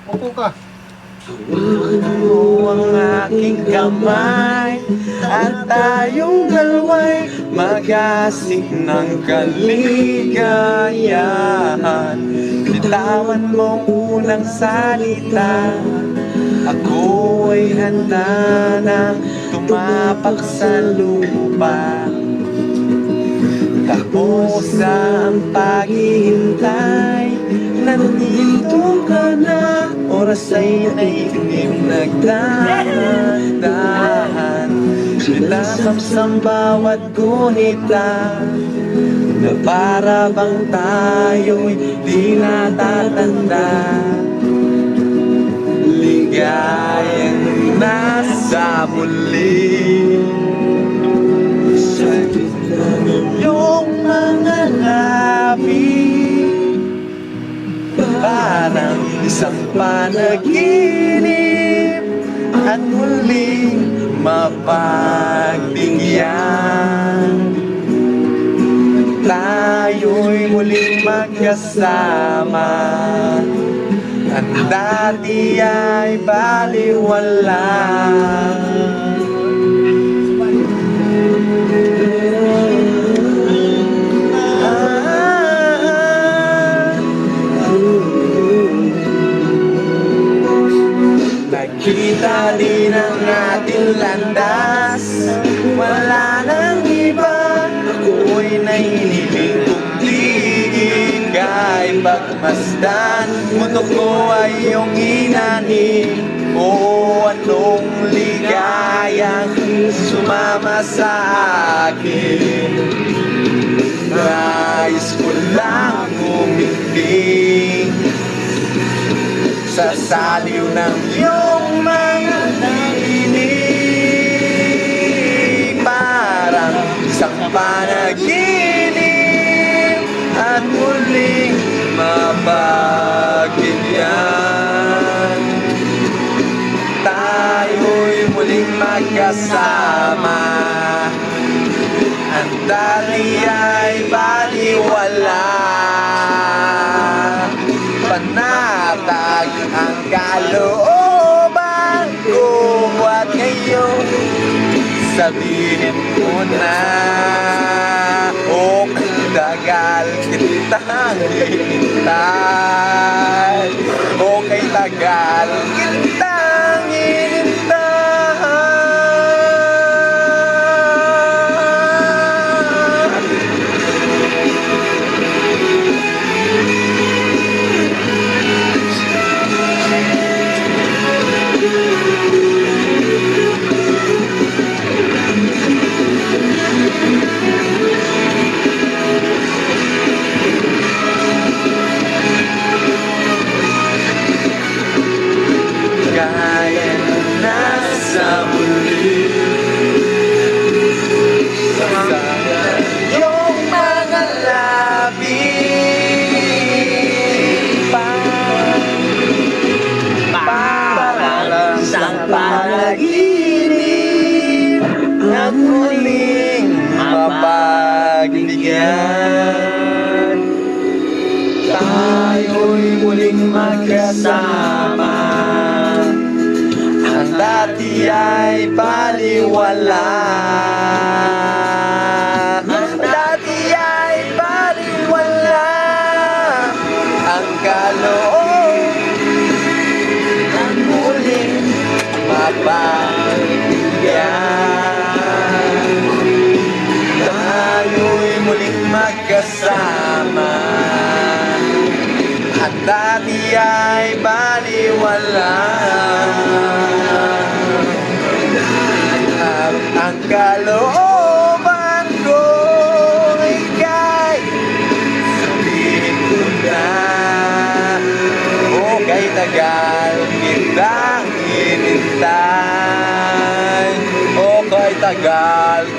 Upo ka. Mo ang aking kamay at tayong dalawa'y mag-asik ng kaligayahan. Bitawan mo unang salita, ako ay handa nang tumapak sa lupa. Tapos ang paghihintay, nandito ka na. Oras ay naiinim, nagdahan-dahan. Nilasamsam bawat gunita, na para bang tayo'y di natatanda. Ligayang nasa muli sa gitna ng iyong mga labi, parang isang panaginip at muling mapagbigyan. Tayo'y muling magkasama, ang dati ay baliwala. Nakita din ang ating landas, wala nang iba. Ako'y nahihiling kung di ika'y pagmasdan. Mundo ko ay iyong inanin, o anong ligayang sumama sa akin. Nais ko lang umiling sa saliw ng iyong mga nainig, parang isang panaginip at muling mapagkilyan. Tayo'y muling magkasama, ang dati ay baliwala. Panatag ang kalooban ko at ngayon sabihin ko na, o tagal kitang hinintay, o kay tagal kitang hinintay. Gaya nasa muli sa iyong mga labi, parang isang panaginip at muling mapagbigyan. Tayo'y muling magkasama, ang dati ay baliwala. Ang dati ay baliwala. Ang kaloob ang muling mapagbigyan. Tayo'y muling magkasama, ang dati ay baliwala. Ang kalooban ko ika'y sabihin ko na, o kay tagal kitang hinintay, o kay tagal